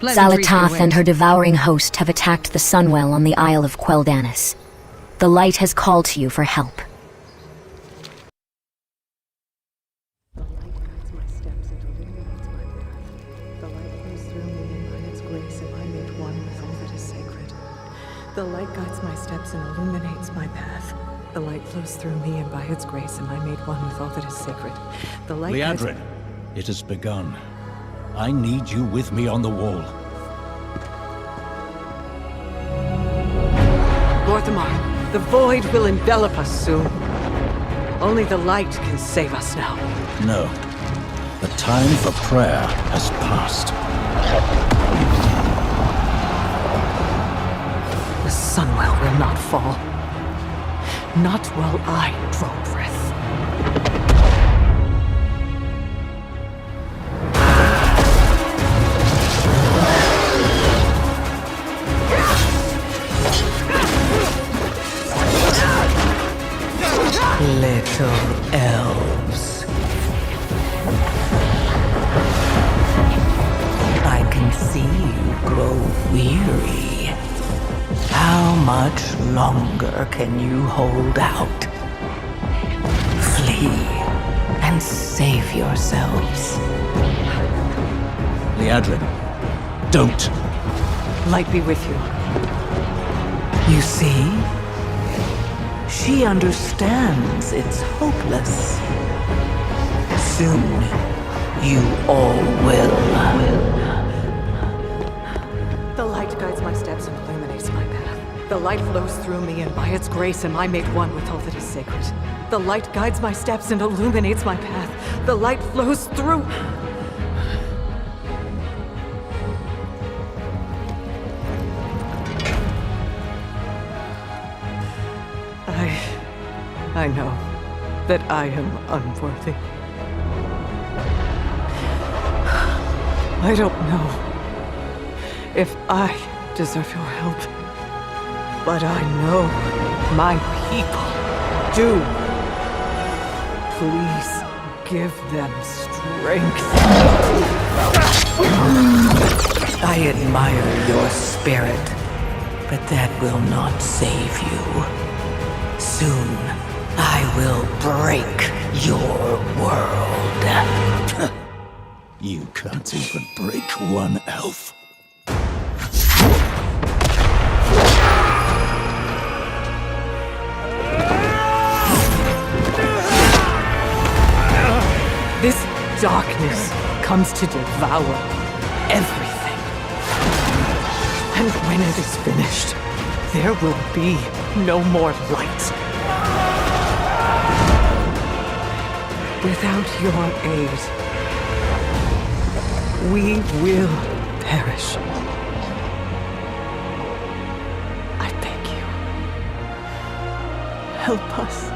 Zalatath and her devouring host have attacked the Sunwell on the Isle of Quel'Danis. The light has called to you for help. The light guides my steps and illuminates my path. The light flows through me, and by its grace am I made one with all that is sacred. The light guides my steps and illuminates my path. The light flows through me, and by its grace am I made one with all that is sacred. The light Liadrin, it has begun. I need you with me on the wall. Lorthamar, the void will envelop us soon. Only the light can save us now. No. The time for prayer has passed. The Sunwell will not fall. Not while I draw breath. Little elves. I can see you grow weary. How much longer can you hold out? Flee and save yourselves. Liadrin, don't. Light be with you. You see? She understands it's hopeless. Soon, you all will. The light guides my steps and illuminates my path. The light flows through me, and by its grace am I made one with all that is sacred. The light guides my steps and illuminates my path. The light flows through... I know that I am unworthy. I don't know if I deserve your help, but I know my people do. Please give them strength. I admire your spirit, but that will not save you. Soon, I will break your world. You can't even break one elf. This darkness comes to devour everything. And when it is finished, there will be no more light. Without your aid, we will perish. I beg you, help us.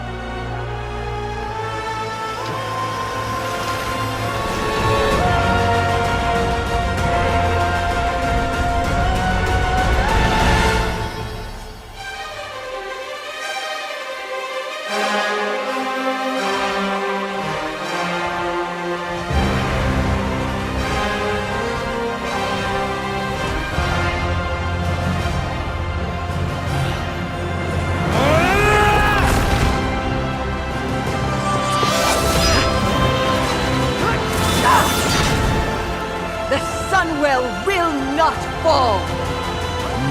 Sunwell will not fall!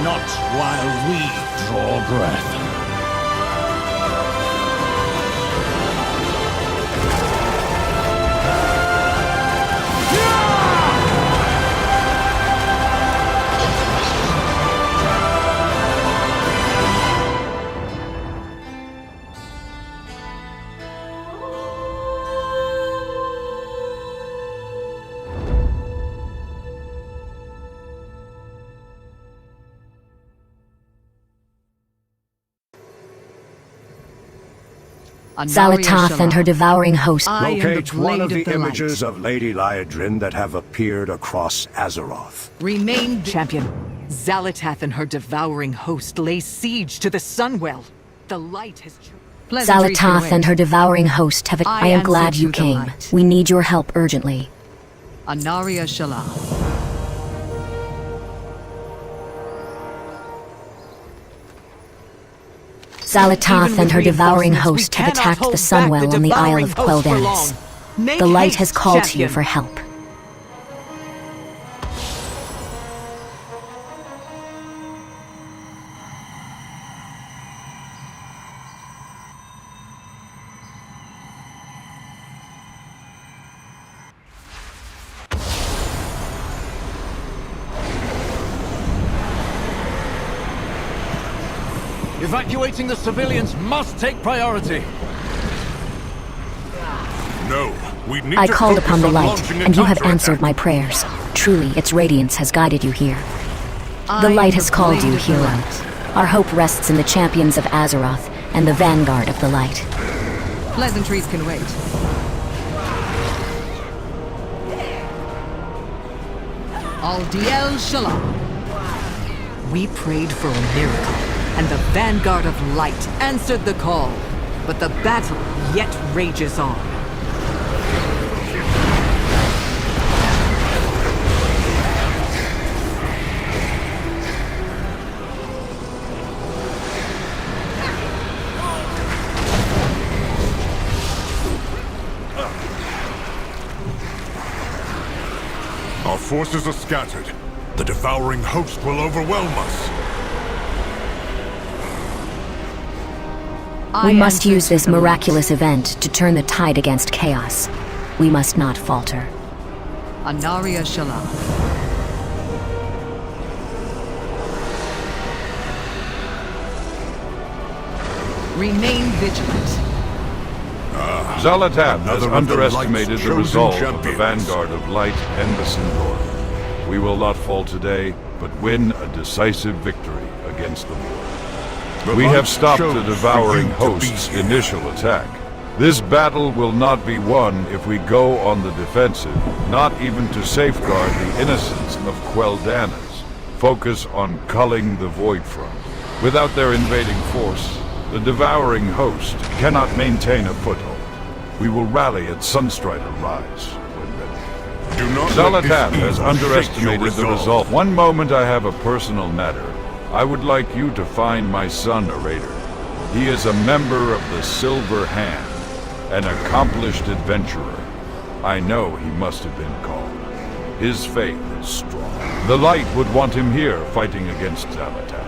Not while we draw breath. Zalatath and her devouring host. Locate one of the images of Lady Liadrin that have appeared across Azeroth. Remain champion. Zalatath and her devouring host lay siege to the Sunwell. The light has... Zalatath and her devouring host have... I am glad you came. We need your help urgently. Anaria Shala. Zalatath and her devouring host have attacked the Sunwell on the Isle of Quel'Danis. The light has called to you for help. Evacuating the civilians must take priority. No, we need I to called focus upon the on light, launching and a you have counterattack. answered my prayers. Truly, its radiance has guided you here. The light has called you, hero. Our hope rests in the champions of Azeroth and the vanguard of the light. Pleasantries can wait. Aldiel Shalom. We prayed for a miracle, and the vanguard of light answered the call. But the battle yet rages on. Our forces are scattered. The devouring host will overwhelm us. We must use this miraculous event to turn the tide against chaos. We must not falter. Anaria Shalom. Remain vigilant. Zalatath has Another of the underestimated Light's the chosen resolve of the champions. vanguard of light and the Sindor. We will not fall today, but win a decisive victory against the war. The We light have stopped the chose for devouring you to be host's here. initial attack. This battle will not be won if we go on the defensive, not even to safeguard the innocence of Quel'Danis. Focus on culling the Void Front. Without their invading force, the devouring host cannot maintain a foothold. We will rally at Sunstrider Rise when ready. Do not let Zalatath this has evil underestimated shake the your result. One moment I have a personal matter. I would like you to find my son, a raider. He is a member of the Silver Hand, an accomplished adventurer. I know he must have been called. His faith is strong. The light would want him here, fighting against Zalatath.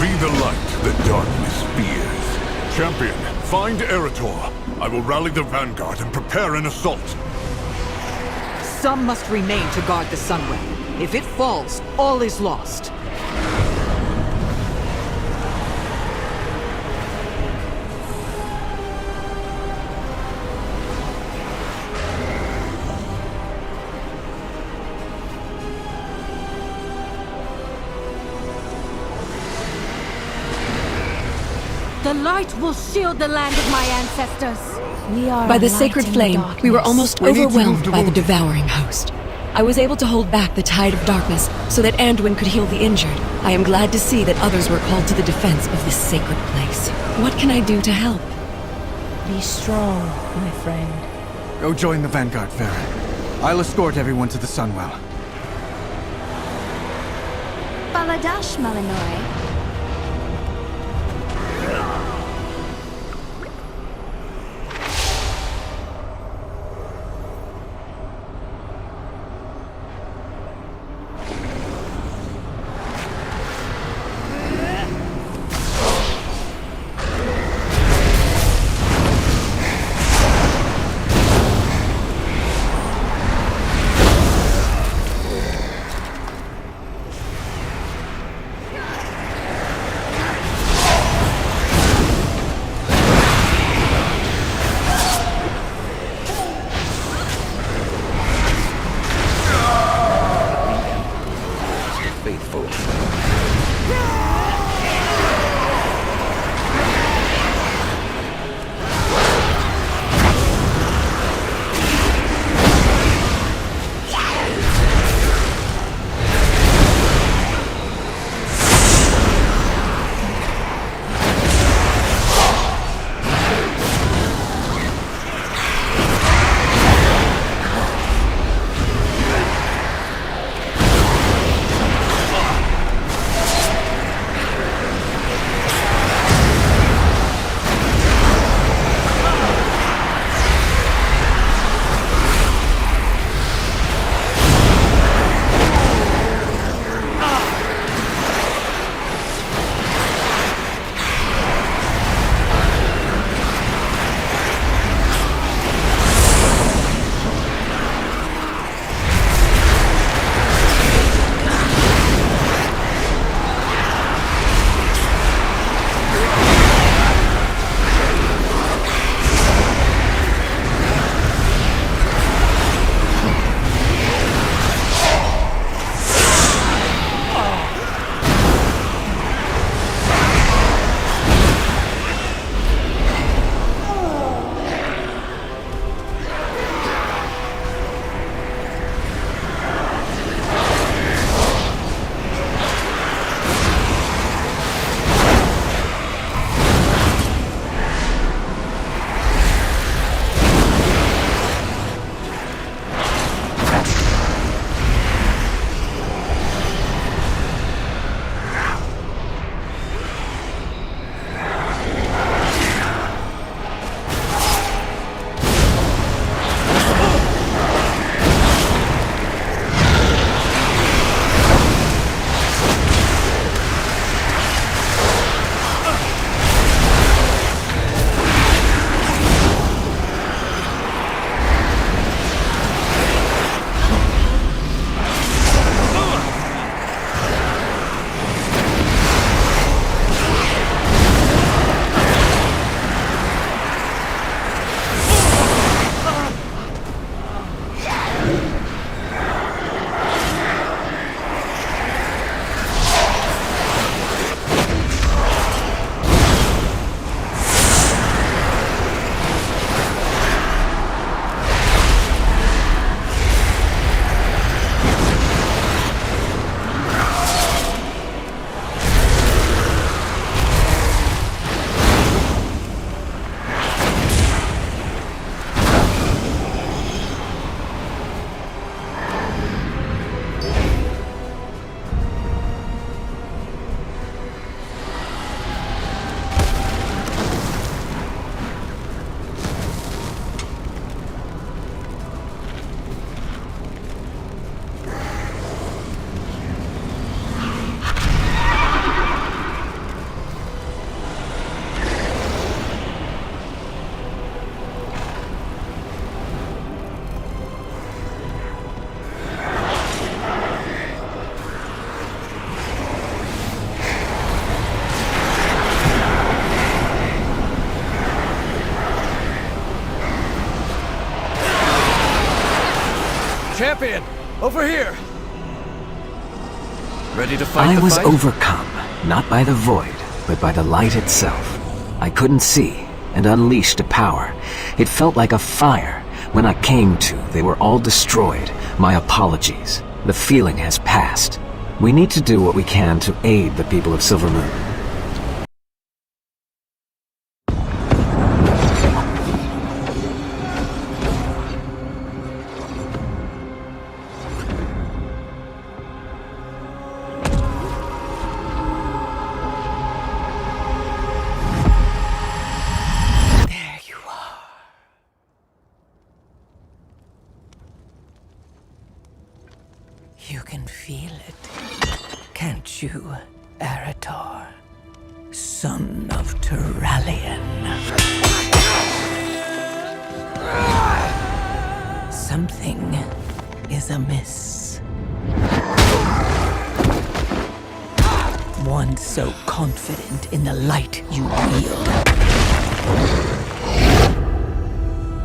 Be the light the darkness fears. Champion, find Eretor. I will rally the vanguard and prepare an assault. Some must remain to guard the Sunwell. If it falls, all is lost. The light will shield the land of my ancestors. We are By the a light sacred in flame, darkness. we were almost We need to move overwhelmed to by the Wounded. devouring host. I was able to hold back the tide of darkness so that Anduin could heal the injured. I am glad to see that others were called to the defense of this sacred place. What can I do to help? Be strong, my friend. Go join the Vanguard, Farron. I'll escort everyone to the Sunwell. Baladash, Malinore. Champion! Over here! Ready to fight I the was fight? overcome, not by the void, but by the light itself. I couldn't see, and unleashed a power. It felt like a fire. When I came to, they were all destroyed. My apologies. The feeling has passed. We need to do what we can to aid the people of Silvermoon. You can feel it, can't you, Arator? Son of Turalian. Something is amiss. One so confident in the light you wield.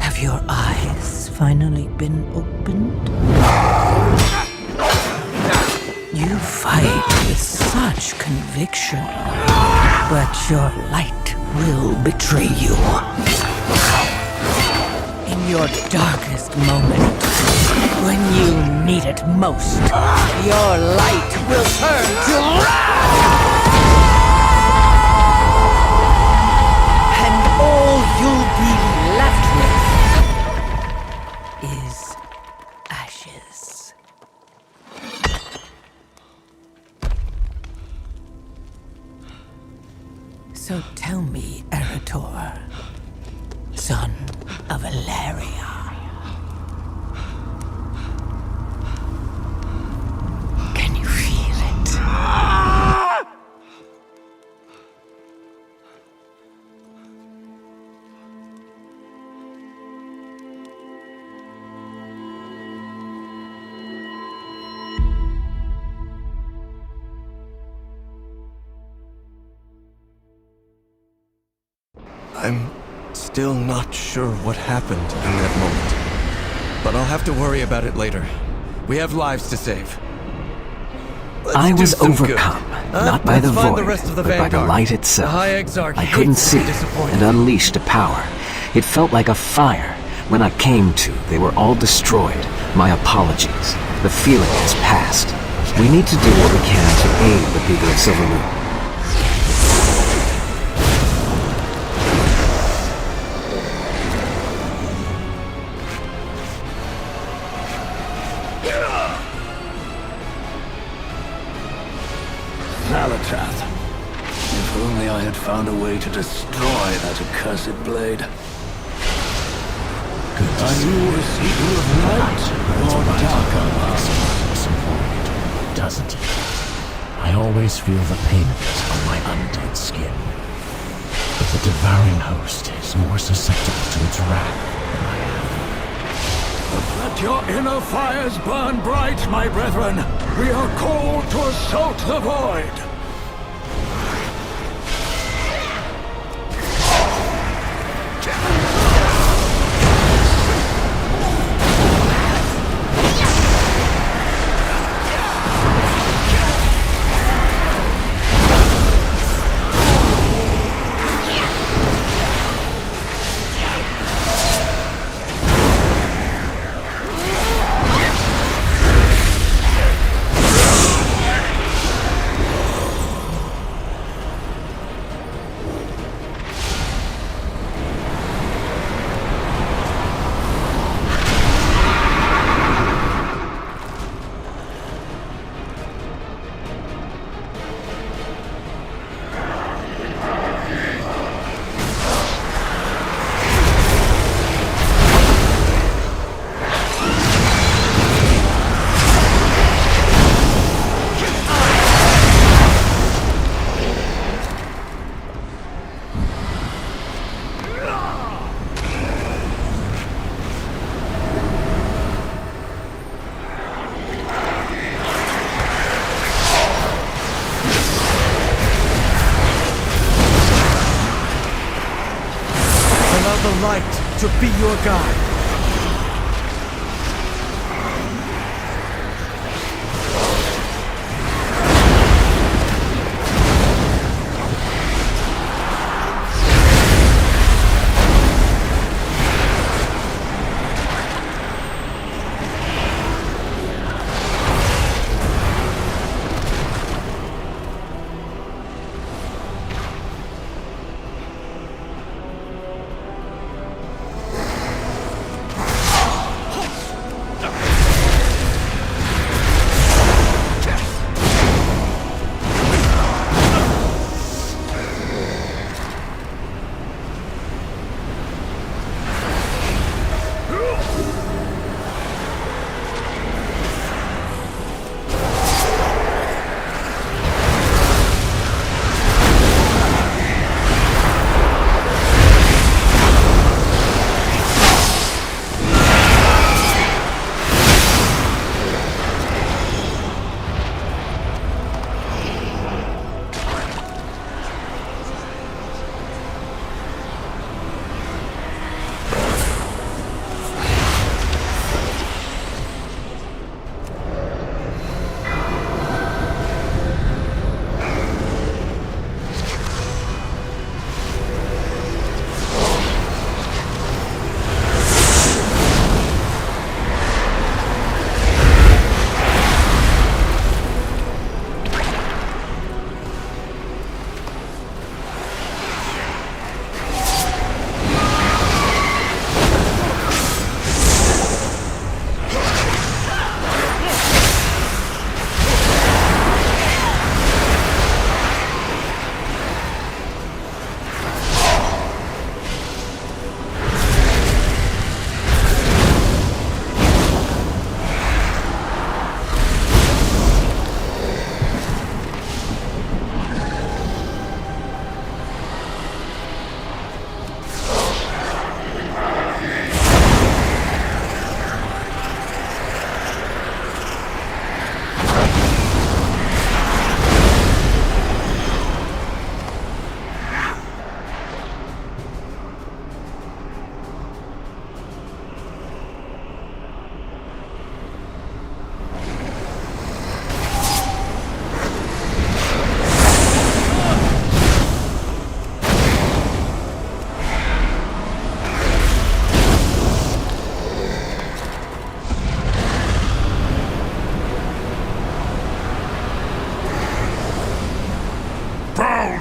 Have your eyes finally been opened? You fight with such conviction, but your light will betray you. In your darkest moment, when you need it most, your light will turn to wrath! And all you'll be left with is ashes. So tell me, Arator, son of Ilaria. Can you feel it? I'm still not sure what happened in that moment. But I'll have to worry about it later. We have lives to save. I was overcome, not by the void, but by the light itself. I couldn't see, and unleashed a power. It felt like a fire. When I came to, they were all destroyed. My apologies. The feeling has passed. We need to do what we can to aid the people of Silvermoon. If only I had found a way to destroy that accursed blade. Are you a seeker of light or darker powers? Doesn't it? I always feel the pain of it on my undead skin. But the devouring host is more susceptible to its wrath than I am. Let your inner fires burn bright, my brethren. We are called to assault the void. The light to be your guide.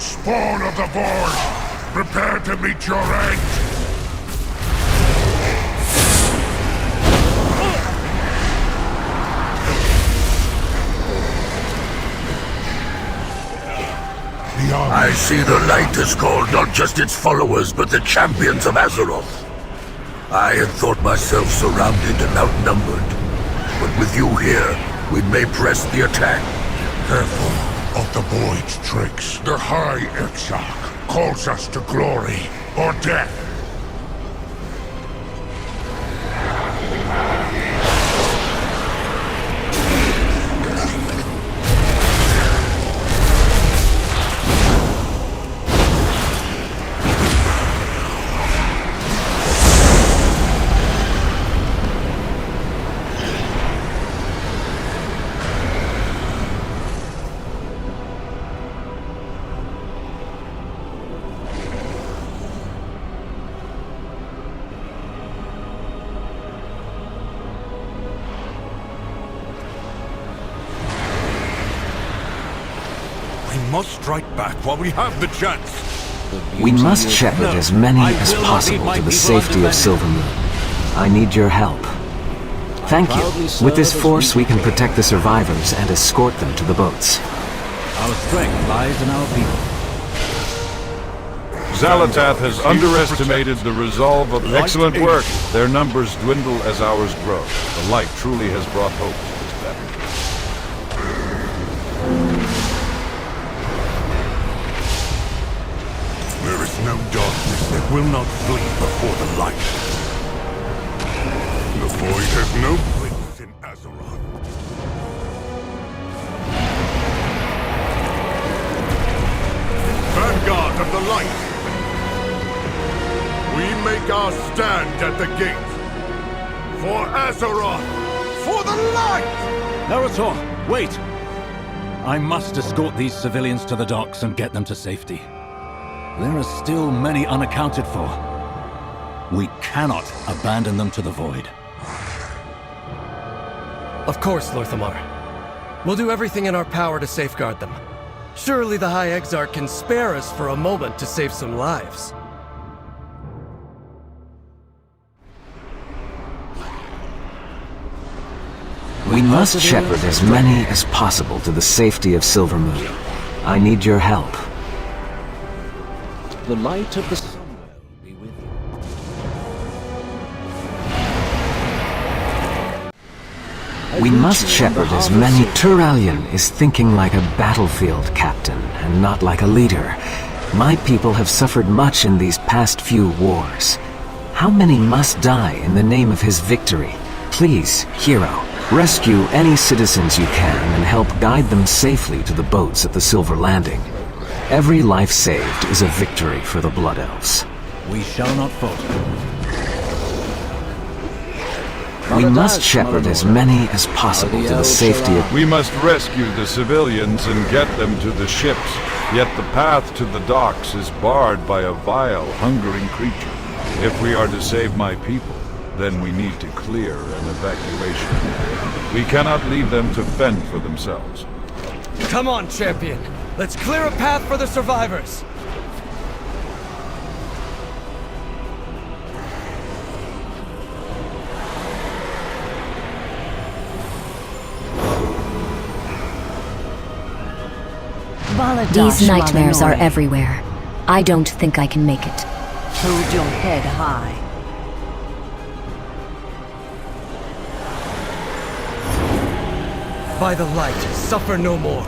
spawn of the Void! Prepare to meet your end! I see the light has called not just its followers, but the champions of Azeroth. I had thought myself surrounded and outnumbered. But with you here, we may press the attack. Careful of the Void's tricks. The High Exarch calls us to glory or death. We must strike back while we have the chance. We must shepherd as many as possible to the safety of Silver Moon. I need your help. Thank you. With this force, we can protect the survivors and escort them to the boats. Our strength lies in our people. Zalatath has underestimated the resolve of excellent work. Their numbers dwindle as ours grow. The light truly has brought hope to this battle. There is no darkness that will not flee before the light. The Void has no place in Azeroth. Vanguard of the Light! We make our stand at the gate. For Azeroth! For the light! Eretor, wait! I must escort these civilians to the docks and get them to safety. There are still many unaccounted for. We cannot abandon them to the Void. Of course, Lorthamar. We'll do everything in our power to safeguard them. Surely the High Exarch can spare us for a moment to save some lives. We must shepherd as many as possible to the safety of Silver Moon. I need your help. The light of the Sunwell be with you. We must shepherd as many... Turalian is thinking like a battlefield captain and not like a leader. My people have suffered much in these past few wars. How many must die in the name of his victory? Please, hero, rescue any citizens you can and help guide them safely to the boats at the Silver Landing. Every life saved is a victory for the Blood Elves. We shall not falter. We must shepherd as many as possible to the safety of... We must rescue the civilians and get them to the ships. Yet the path to the docks is barred by a vile, hungering creature. If we are to save my people, then we need to clear an evacuation. We cannot leave them to fend for themselves. Come on, champion! Let's clear a path for the survivors! These nightmares are everywhere. I don't think I can make it. Hold your head high. By the light, suffer no more.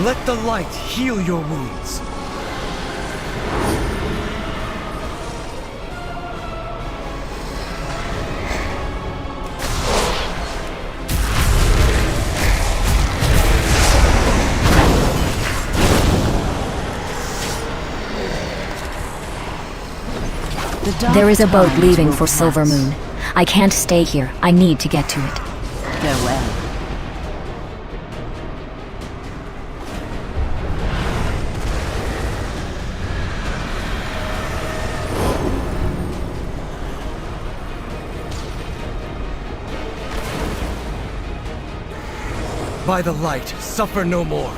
Let the light heal your wounds. There is a boat leaving for Silver Moon. I can't stay here. I need to get to it. Farewell. By the light, suffer no more.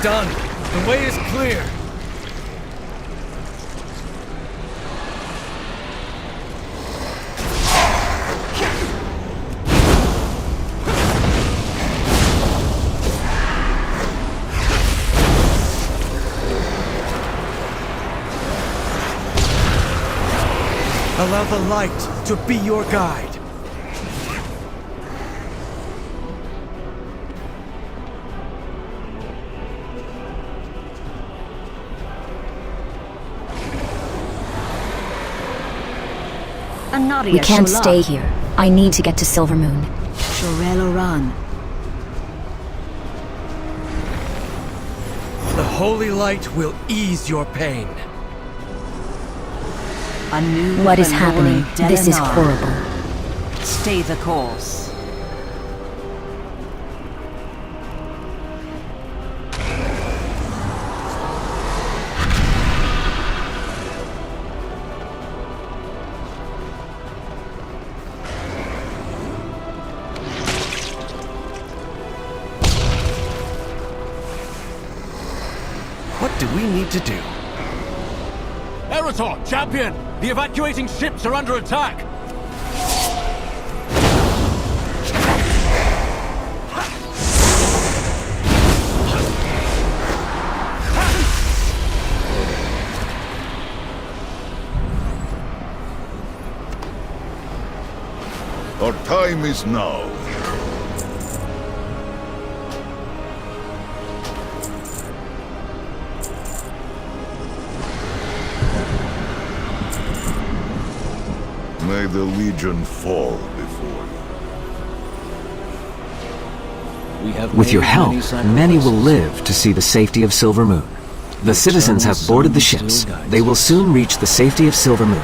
Done. The way is clear. Allow the light to be your guide. We can't stay here. I need to get to Silver Moon. The holy light will ease your pain. What is happening? This is horrible. Stay the course. What do we need to do? Erettor, champion! The evacuating ships are under attack! Our time is now. May the Legion fall before you. With your help, many will live to see the safety of Silver Moon. The citizens have boarded the ships. They will soon reach the safety of Silver Moon.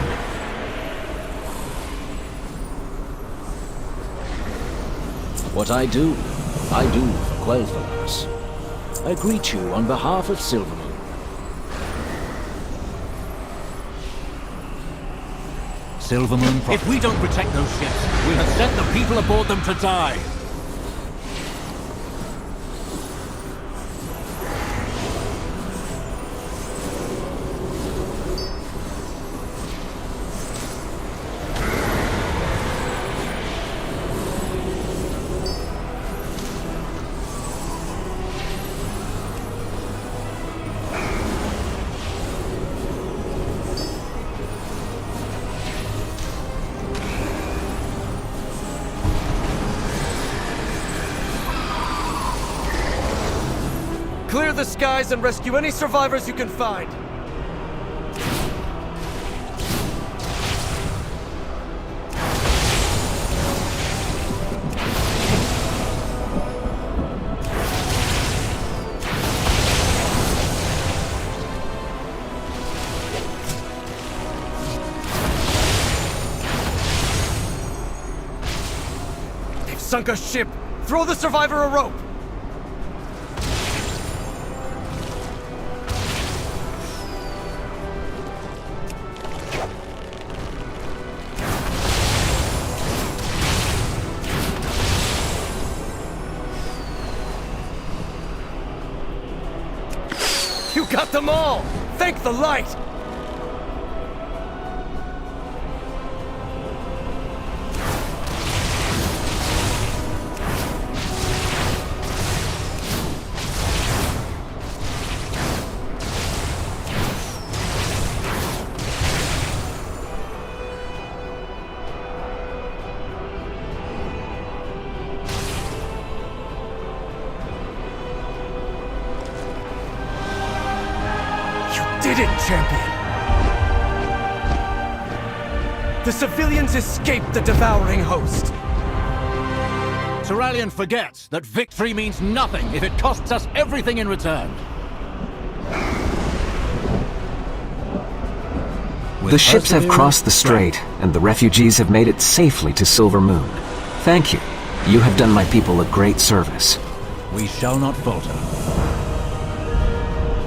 What I do for Quel'Thalas. I greet you on behalf of Silver Moon. Silver Moon. If we don't protect those ships, we have sent the people aboard them to die. Clear the skies and rescue any survivors you can find. They've sunk a ship. Throw the survivor a rope. got them all! Thank the light! Did it, champion! The civilians escaped the devouring host! Turallion forgets that victory means nothing if it costs us everything in return. The ships have crossed the strait, and the refugees have made it safely to Silver Moon. Thank you. You have done my people a great service. We shall not falter.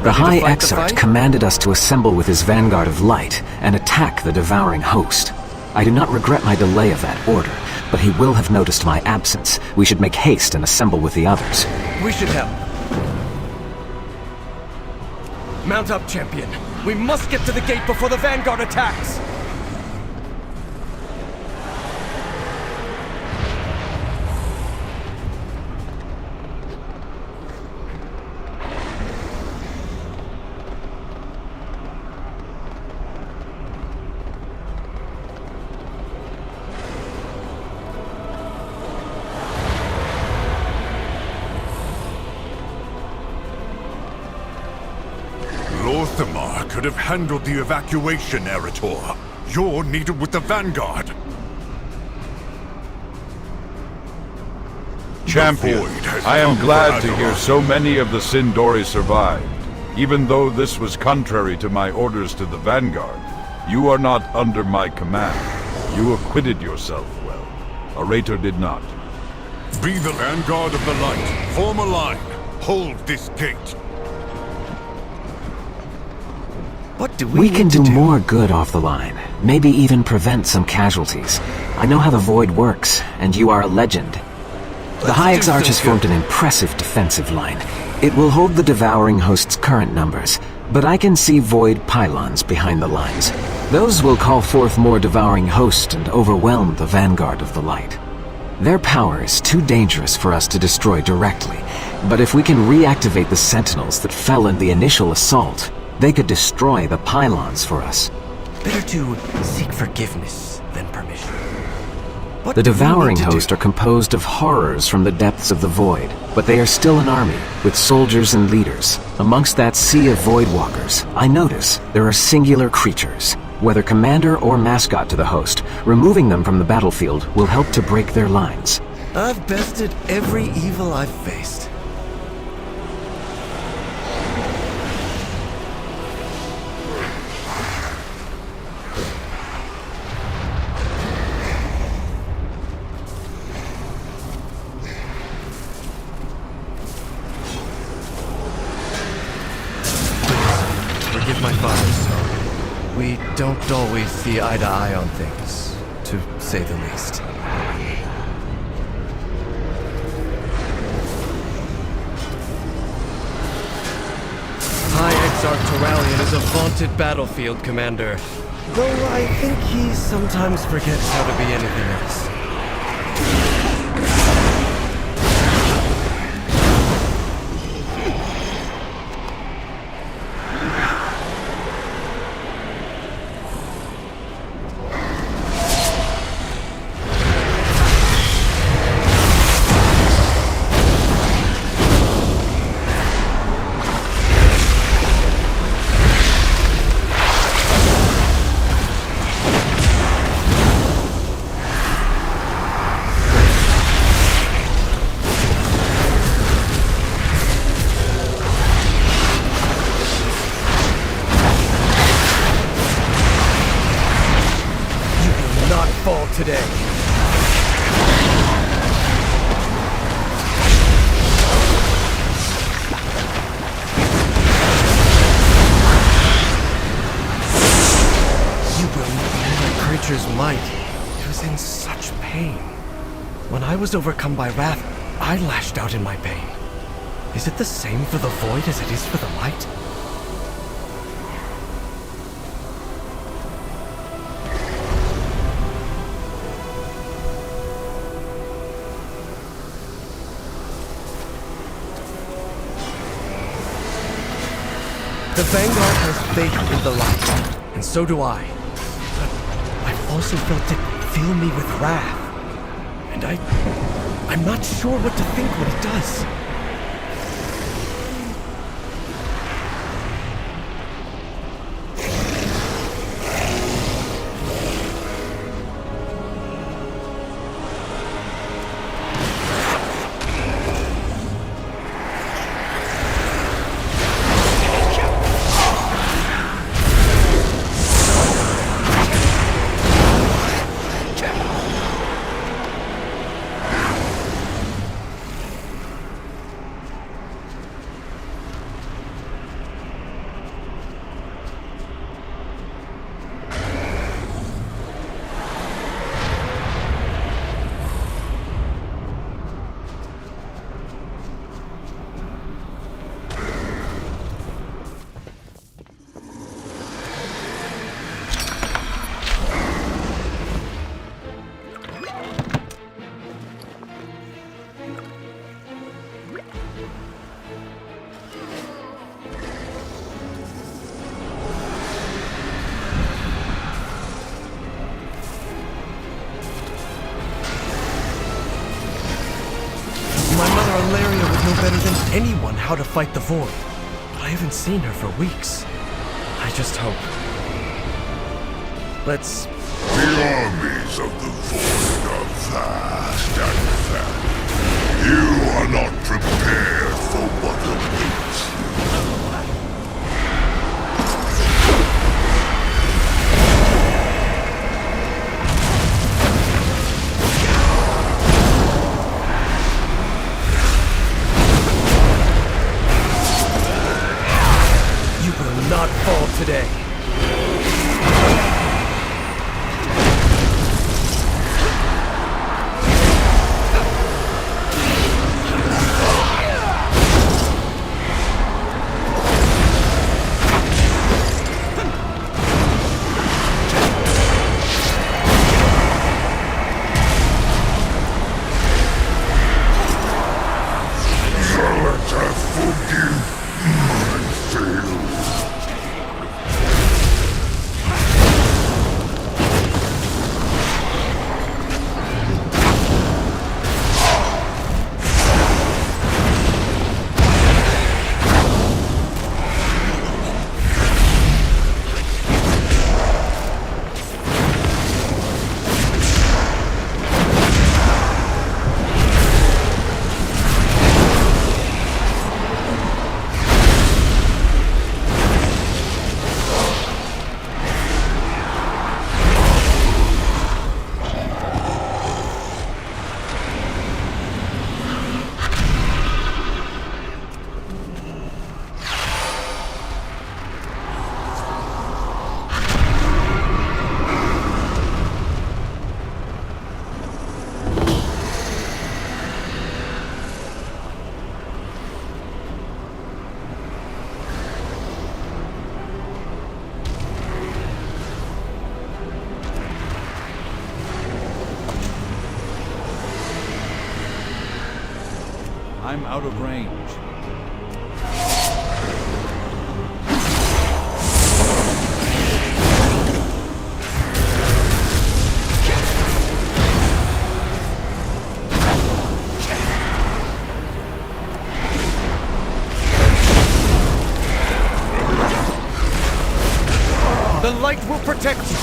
The High Exarch commanded us to assemble with his vanguard of light and attack the devouring host. I do not regret my delay of that order, but he will have noticed my absence. We should make haste and assemble with the others. We should help. Mount up, champion. We must get to the gate before the vanguard attacks! Lorthamar could have handled the evacuation, Eretor. You're needed with the vanguard. Champion, I am glad to hear so many of the Sindori survived. Even though this was contrary to my orders to the vanguard, you are not under my command. You acquitted yourself well. Eretor did not. Be the vanguard of the light. Form a line. Hold this gate. What do we can do more good off the line. Maybe even prevent some casualties. I know how the Void works, and you are a legend. The High Exarch has formed an impressive defensive line. It will hold the devouring host's current numbers, but I can see Void pylons behind the lines. Those will call forth more devouring hosts and overwhelm the vanguard of the light. Their power is too dangerous for us to destroy directly, but if we can reactivate the sentinels that fell in the initial assault, they could destroy the pylons for us. Better to seek forgiveness than permission. The devouring host are composed of horrors from the depths of the void, but they are still an army, with soldiers and leaders. Amongst that sea of void walkers, I notice there are singular creatures. Whether commander or mascot to the host, removing them from the battlefield will help to break their lines. I've bested every evil I've faced. Forgive my father's son. We don't always see eye to eye on things, to say the least. High Exarch Turallion is a vaunted battlefield commander, though I think he sometimes forgets how to be anything else. Today. You will believe a creature's might. It was in such pain. When I was overcome by wrath, I lashed out in my pain. Is it the same for the void as it is for the light? The Vanguard has faith in the light, and so do I. But I've also felt it fill me with wrath. And I'm not sure what to think when it does. Better than anyone how to fight the Void. But I haven't seen her for weeks. I just hope. Let's... The armies of the Void are vast and fat. You are not prepared for what awaits you. Not fall today. I'm out of range. The light will protect you!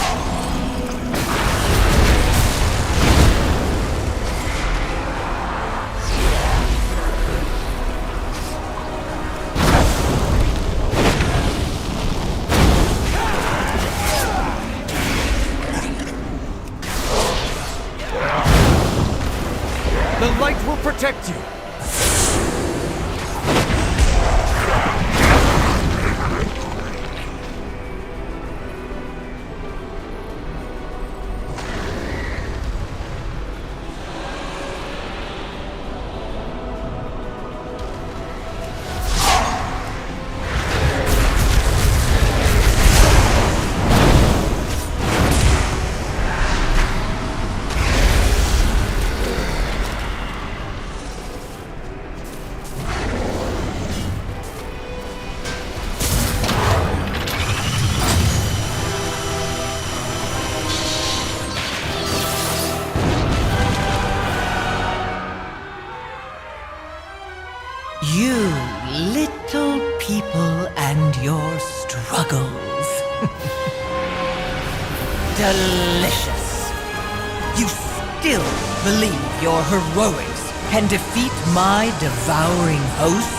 The light will protect you! You little people and your struggles. Delicious. You still believe your heroics can defeat my devouring host?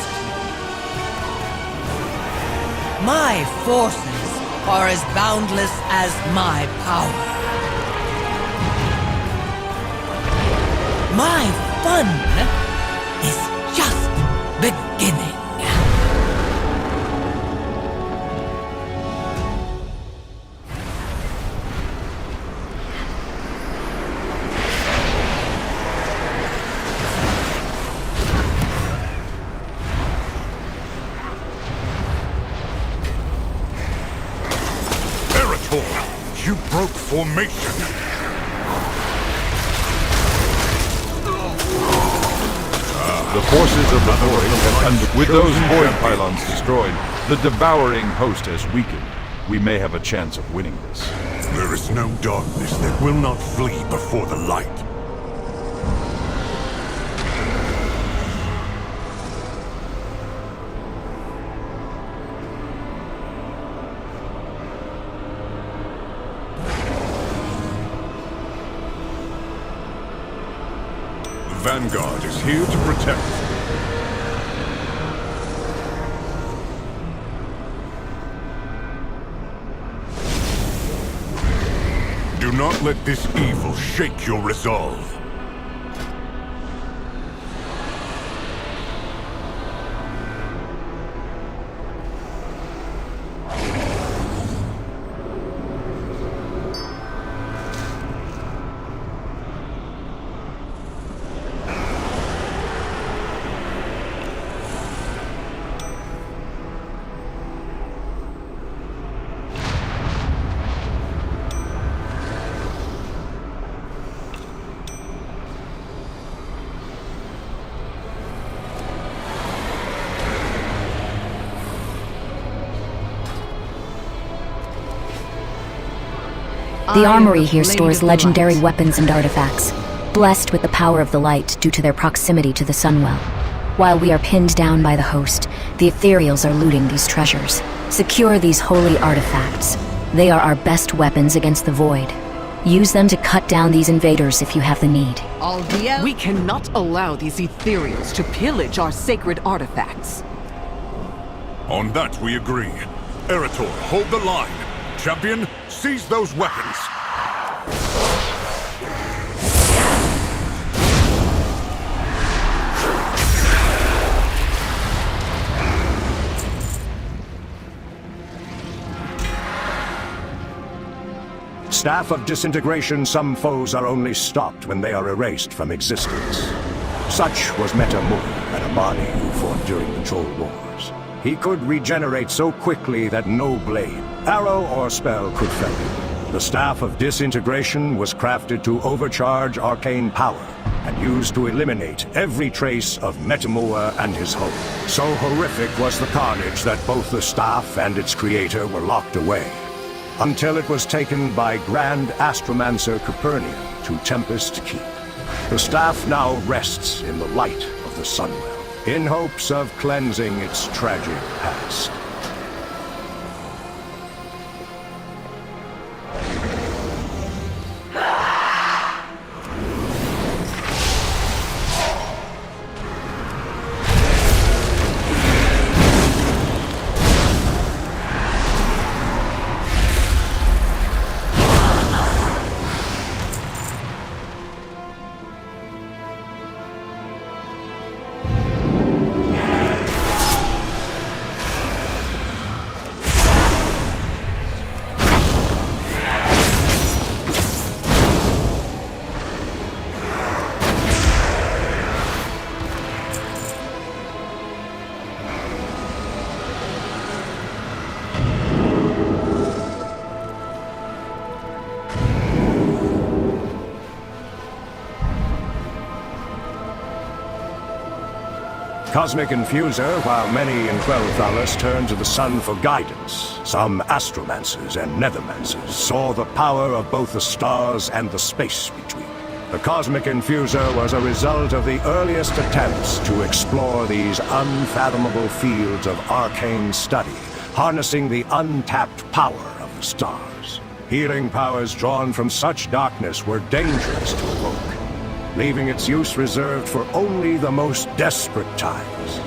My forces are as boundless as my power. My fun is just beginning. You broke formation! The forces of the Void have with those Void pylons destroyed, the devouring host has weakened. We may have a chance of winning this. There is no darkness that will not flee before the light. Vanguard is here to protect. Do not let this evil shake your resolve. The armory here stores legendary weapons and artifacts, blessed with the power of the light due to their proximity to the Sunwell. While we are pinned down by the host, the Ethereals are looting these treasures. Secure these holy artifacts. They are our best weapons against the Void. Use them to cut down these invaders if you have the need. We cannot allow these Ethereals to pillage our sacred artifacts. On that we agree. Eretor, hold the line. Champion, seize those weapons. Staff of Disintegration, some foes are only stopped when they are erased from existence. Such was Metamur, an Amani who fought during the Troll Wars. He could regenerate so quickly that no blade, arrow or spell could fell him. The Staff of Disintegration was crafted to overcharge arcane power and used to eliminate every trace of Metamur and his host. So horrific was the carnage that both the Staff and its creator were locked away, until it was taken by Grand Astromancer Capernian to Tempest Keep. The Staff now rests in the light of the Sunwell, in hopes of cleansing its tragic past. Cosmic Infuser, while many in Quel'Thalas turned to the sun for guidance, some Astromancers and Nethermancers saw the power of both the stars and the space between. The Cosmic Infuser was a result of the earliest attempts to explore these unfathomable fields of arcane study, harnessing the untapped power of the stars. Healing powers drawn from such darkness were dangerous to evoke, leaving its use reserved for only the most desperate times.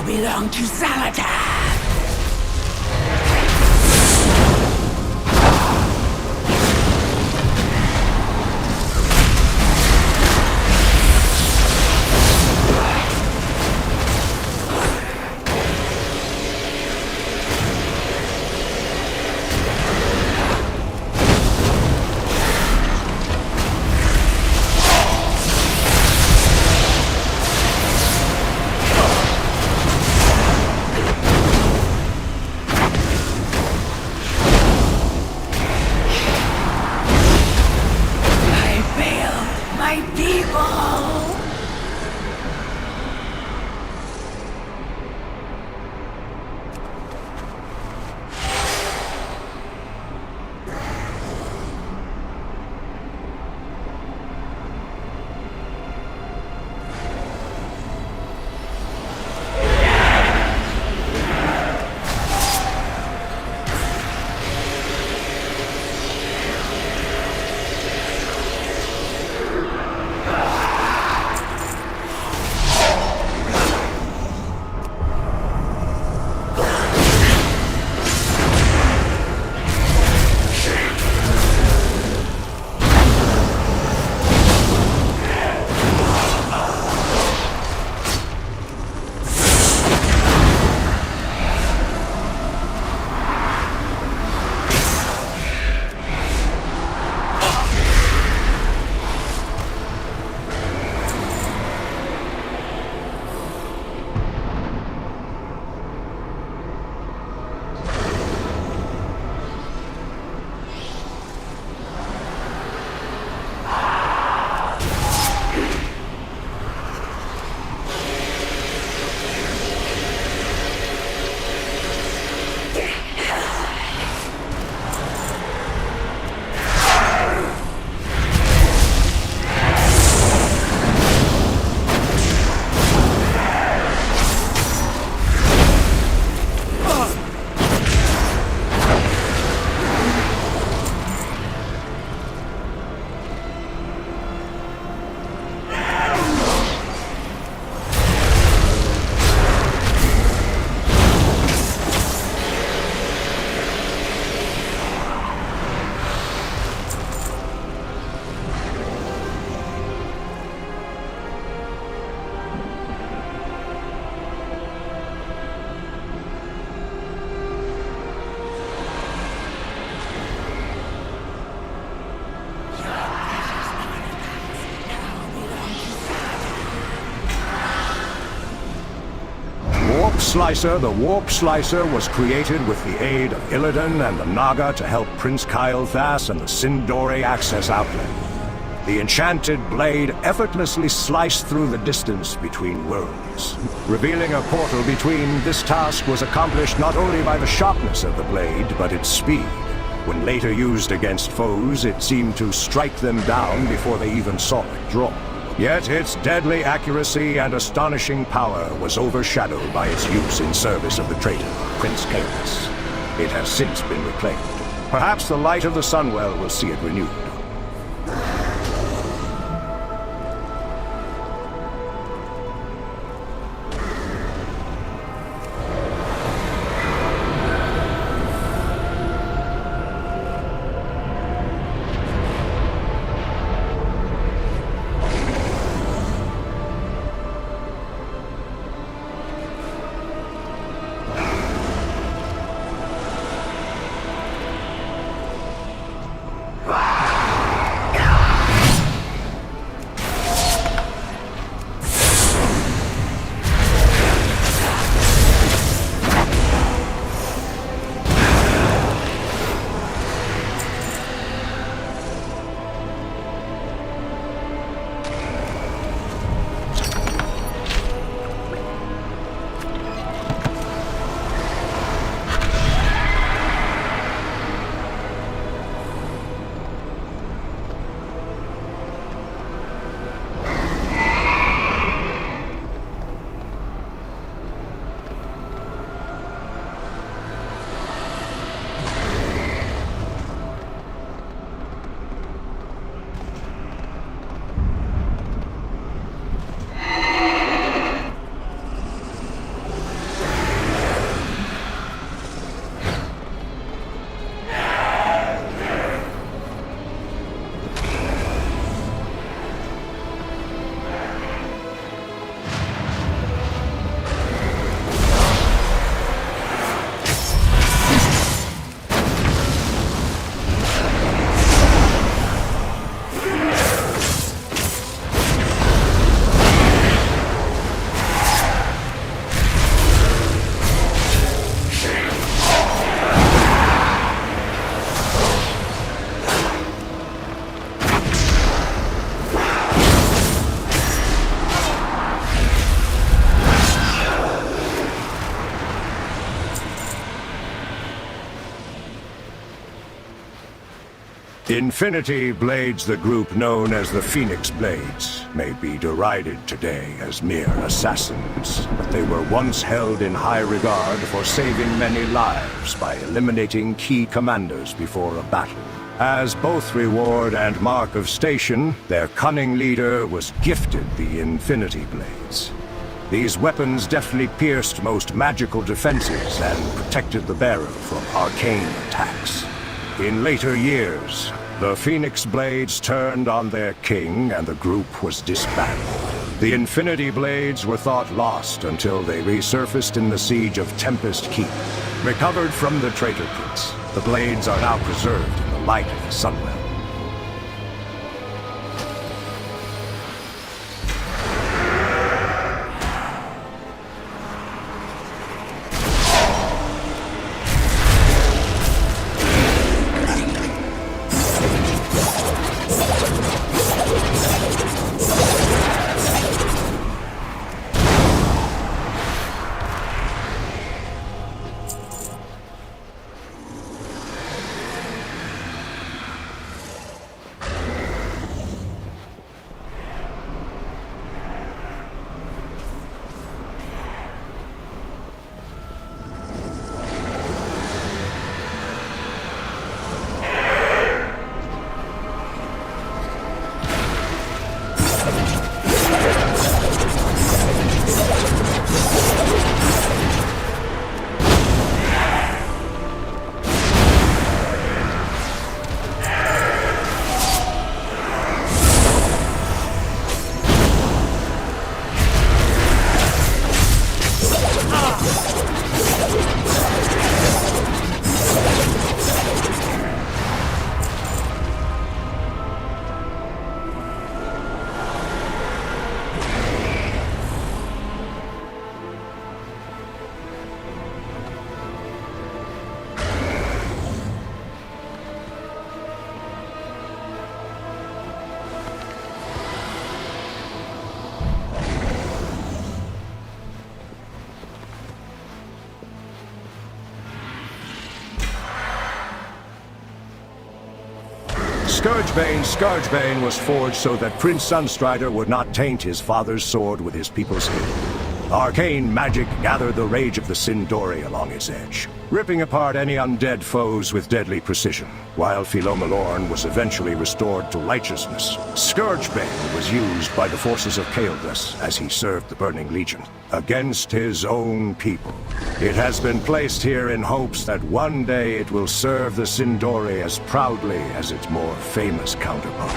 belong to Saladin! The Warp Slicer was created with the aid of Illidan and the Naga to help Prince Kael'thas and the Sindori access Outland. The enchanted blade effortlessly sliced through the distance between worlds. Revealing a portal between, this task was accomplished not only by the sharpness of the blade, but its speed. When later used against foes, it seemed to strike them down before they even saw it draw. Yet its deadly accuracy and astonishing power was overshadowed by its use in service of the traitor, Prince Chaos. It has since been reclaimed. Perhaps the light of the Sunwell will see it renewed. Infinity Blades, the group known as the Phoenix Blades, may be derided today as mere assassins, but they were once held in high regard for saving many lives by eliminating key commanders before a battle. As both reward and mark of station, their cunning leader was gifted the Infinity Blades. These weapons deftly pierced most magical defenses and protected the bearer from arcane attacks. In later years, the Phoenix Blades turned on their king and the group was disbanded. The Infinity Blades were thought lost until they resurfaced in the siege of Tempest Keep. Recovered from the traitor pits, the blades are now preserved in the light of the Sunwell. Scourgebane was forged so that Prince Sunstrider would not taint his father's sword with his people's hate. Arcane magic gathered the rage of the Sindori along its edge, ripping apart any undead foes with deadly precision. While Philomelorn was eventually restored to righteousness, Scourgebane was used by the forces of Kael'thas as he served the Burning Legion, against his own people. It has been placed here in hopes that one day it will serve the Sindori as proudly as its more famous counterpart.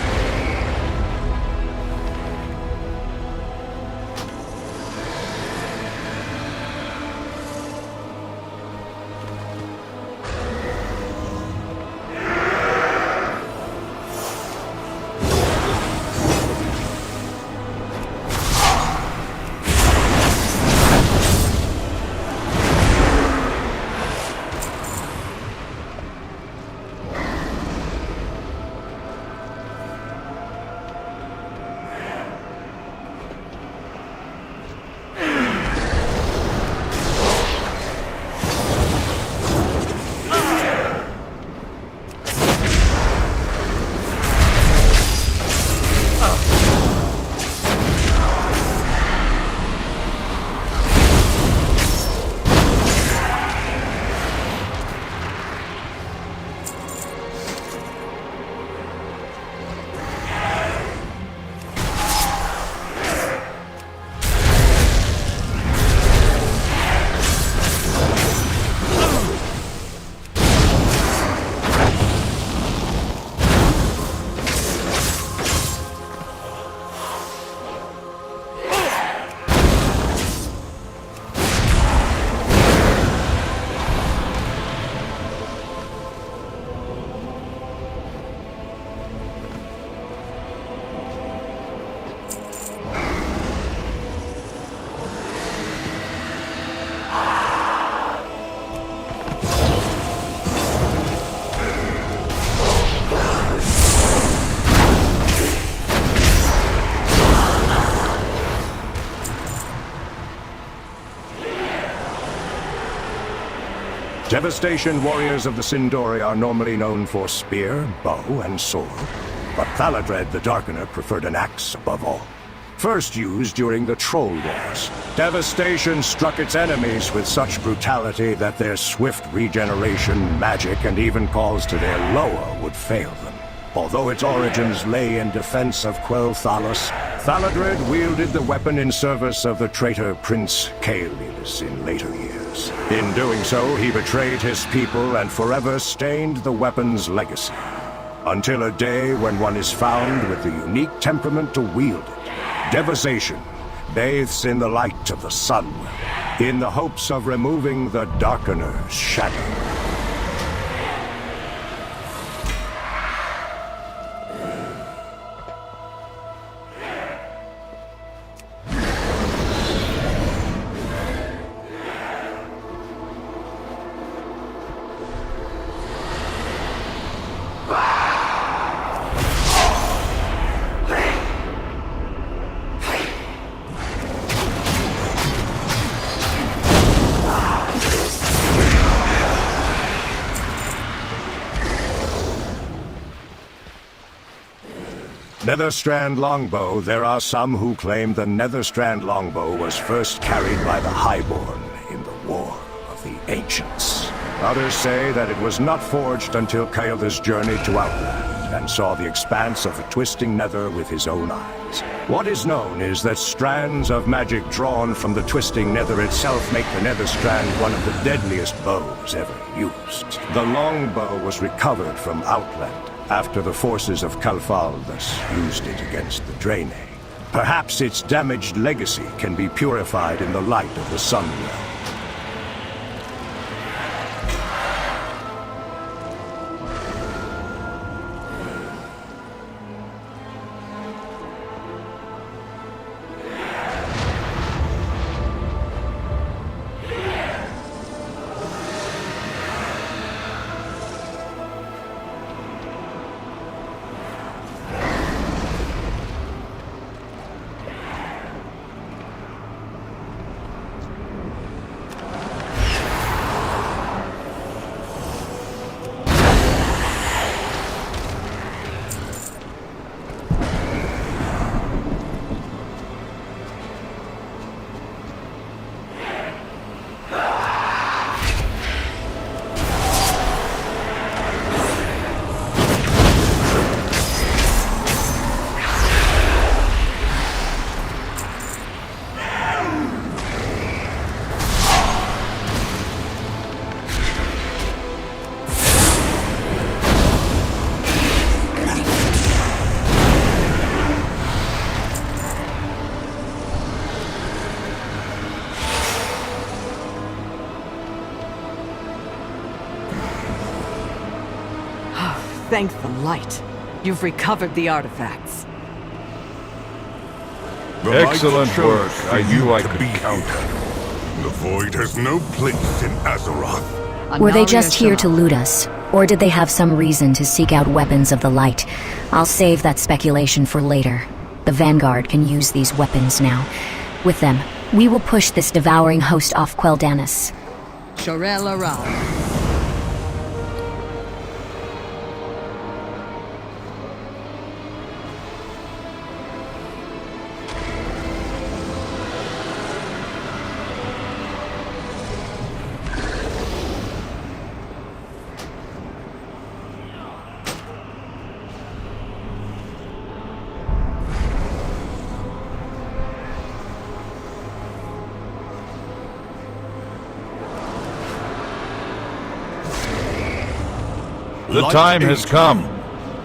Devastation warriors of the Sindori are normally known for spear, bow, and sword, but Thaladred the Darkener preferred an axe above all. First used during the Troll Wars, Devastation struck its enemies with such brutality that their swift regeneration, magic, and even calls to their Loa would fail them. Although its origins lay in defense of Quel'Thalas, Thaladred wielded the weapon in service of the traitor Prince Kael'thas in later years. In doing so, he betrayed his people and forever stained the weapon's legacy. Until a day when one is found with the unique temperament to wield it. Devastation bathes in the light of the sun, in the hopes of removing the Darkener's shadow. Netherstrand Longbow. There are some who claim the Netherstrand Longbow was first carried by the Highborn in the War of the Ancients. Others say that it was not forged until Kael'thas journeyed to Outland and saw the expanse of the twisting nether with his own eyes. What is known is that strands of magic drawn from the twisting nether itself make the Netherstrand one of the deadliest bows ever used. The longbow was recovered from Outland after the forces of Calfaldas used it against the Draenei. Perhaps its damaged legacy can be purified in the light of the Sunwell. thank the light. You've recovered the artifacts. Excellent work. I knew I could count on you. The Void has no place in Azeroth. Were they just here to loot us? Or did they have some reason to seek out weapons of the light? I'll save that speculation for later. The Vanguard can use these weapons now. With them, we will push this devouring host off Quel'Danas. Shorel Aral. The time has come.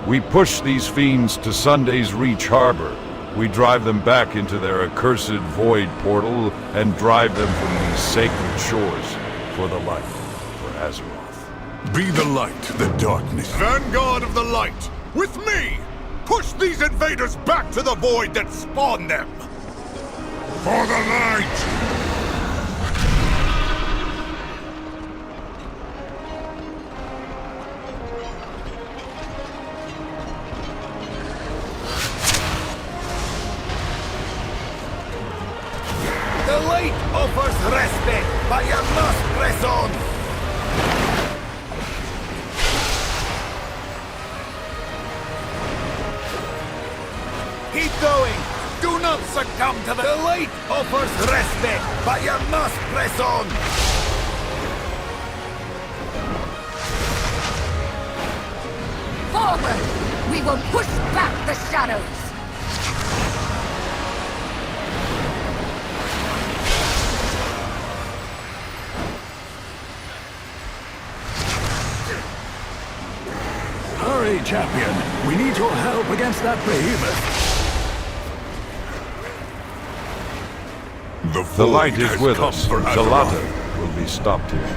We push these fiends to Sunday's Reach Harbor. We drive them back into their accursed void portal and drive them from these sacred shores for the light, for Azeroth. Be the light, the darkness. Vanguard of the light, with me! Push these invaders back to the void that spawned them! For the light! The light offers respite, but you must press on! Keep going! Do not succumb to the light offers respite, but you must press on! Forward! We will push back the shadows! Hurry, champion! We need your help against that behemoth! The light is with us. Zalata will be stopped here.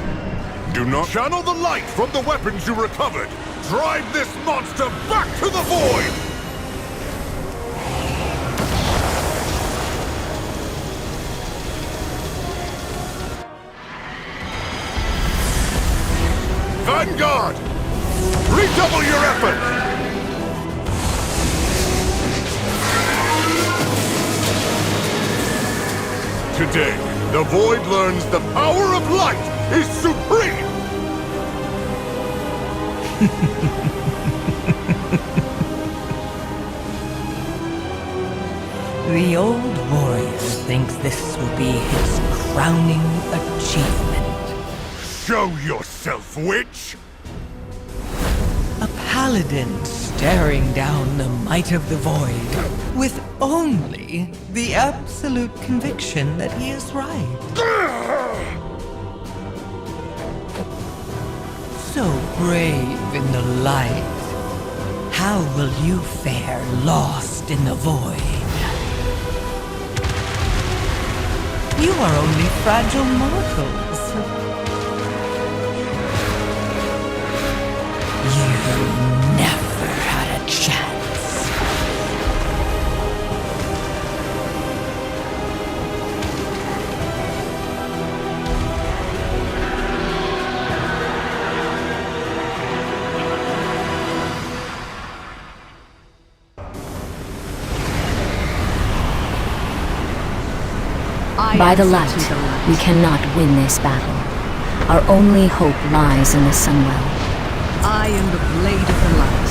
Do not channel the light from the weapons you recovered! Drive this monster back to the void! Vanguard! Redouble your effort! Today, the Void learns the power of light is supreme! The old warrior thinks this will be his crowning achievement. Show yourself, witch! A paladin staring down the might of the void, with only the absolute conviction that he is right. So brave in the light, how will you fare lost in the void? You are only fragile mortals. You never had a chance. By the light, we cannot win this battle. Our only hope lies in the Sunwell. I am the blade of the light.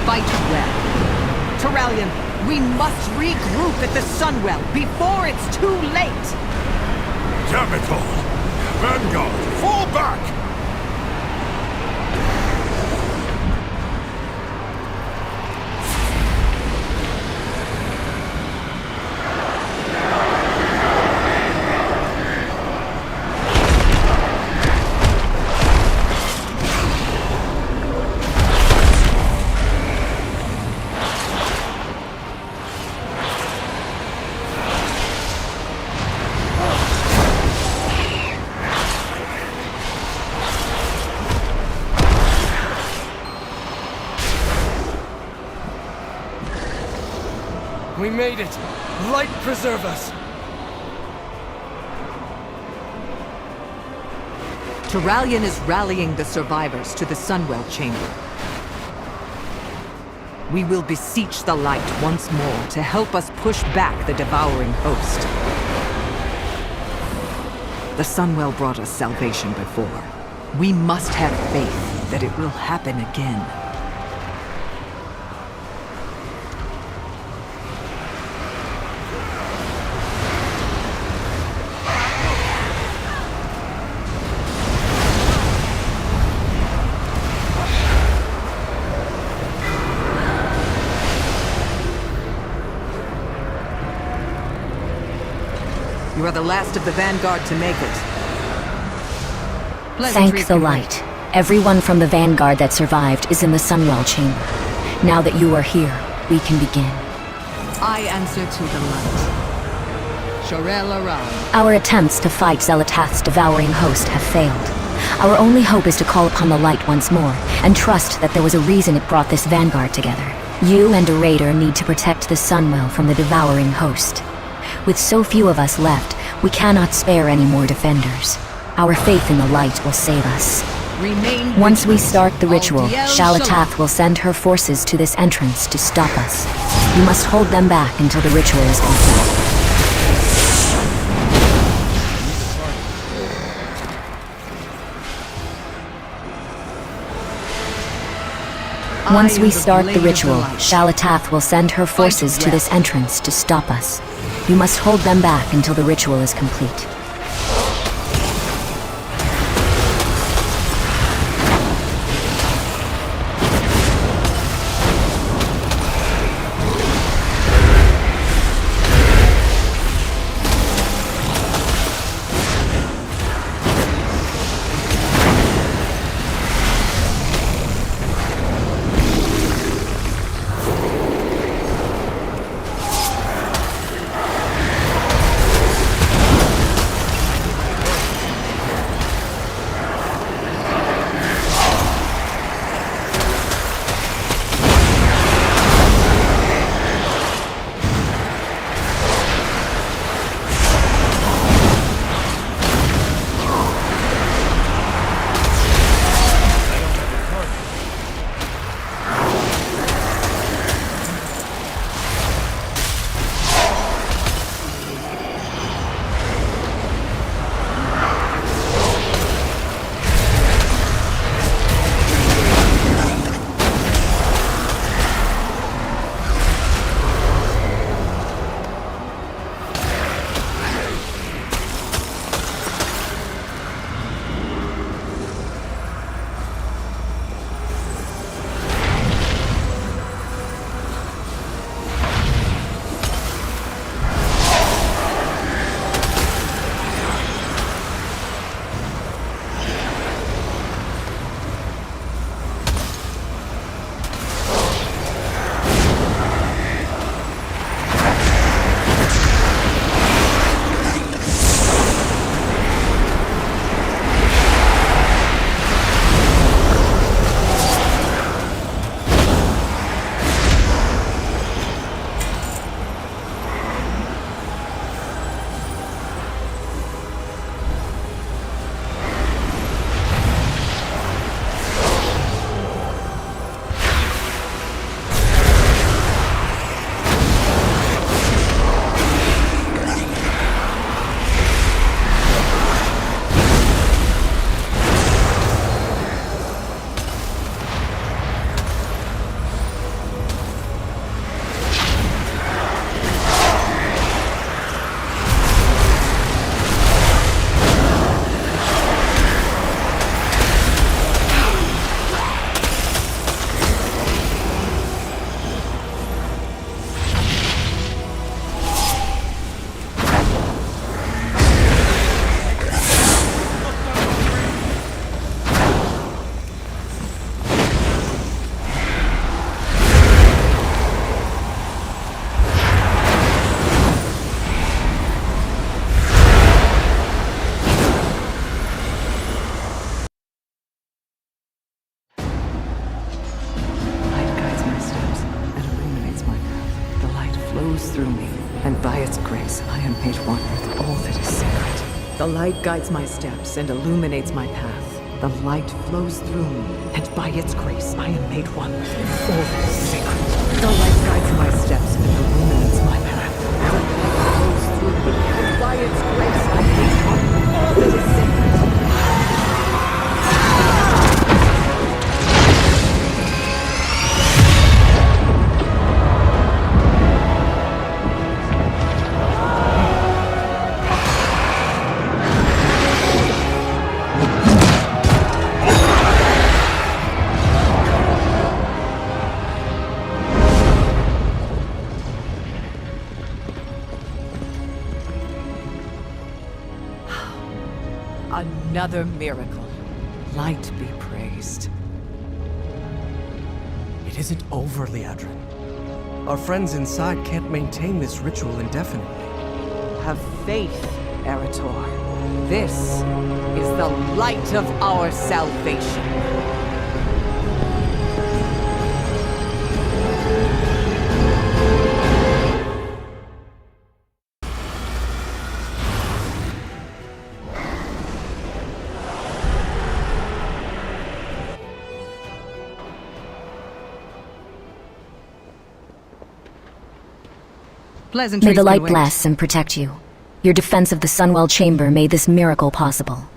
Fight well. Terralion, we must regroup at the Sunwell before it's too late! Damn it all! Vanguard, fall back! We made it! Light preserve us! Turalyon is rallying the survivors to the Sunwell Chamber. We will beseech the light once more to help us push back the devouring host. The Sunwell brought us salvation before. We must have faith that it will happen again. You are the last of the Vanguard to make it. Thank the light. Everyone from the Vanguard that survived is in the Sunwell Chamber. Now that you are here, we can begin. I answer to the light. Shorel Aran. Our attempts to fight Zelatath's devouring host have failed. Our only hope is to call upon the light once more, and trust that there was a reason it brought this Vanguard together. You and a raider need to protect the Sunwell from the devouring host. With so few of us left, we cannot spare any more defenders. Our faith in the light will save us. Once we start the ritual, Shalatath will send her forces to this entrance to stop us. You must hold them back until the ritual is complete. Once we start the ritual, Shalatath will send her forces to this entrance to stop us. You must hold them back until the ritual is complete. By its grace, I am made one with all that is sacred. The light guides my steps and illuminates my path. The light flows through me, and by its grace, I am made one with all that is sacred. The light guides my steps and illuminates my path. The light flows through me, and by its grace, I am made one with all that is sacred. Another miracle. Light be praised. It isn't over, Liadrin. Our friends inside can't maintain this ritual indefinitely. Have faith, Erator. This is the light of our salvation. May the light bless and protect you. Your defense of the Sunwell Chamber made this miracle possible.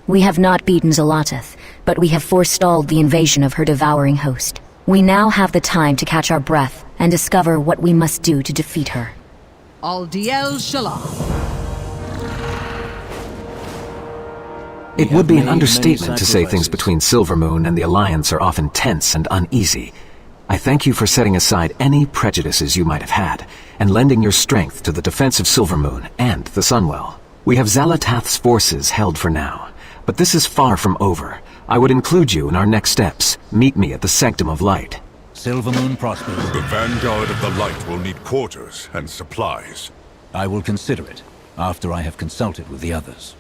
We have not beaten Zalatath, but we have forestalled the invasion of her devouring host. We now have the time to catch our breath and discover what we must do to defeat her. Aldiel Shalom. It would be an understatement to say things between Silvermoon and the Alliance are often tense and uneasy. I thank you for setting aside any prejudices you might have had, and lending your strength to the defense of Silvermoon and the Sunwell. We have Zalatath's forces held for now, but this is far from over. I would include you in our next steps. Meet me at the Sanctum of Light. Silvermoon prospers. The Vanguard of the Light will need quarters and supplies. I will consider it, after I have consulted with the others.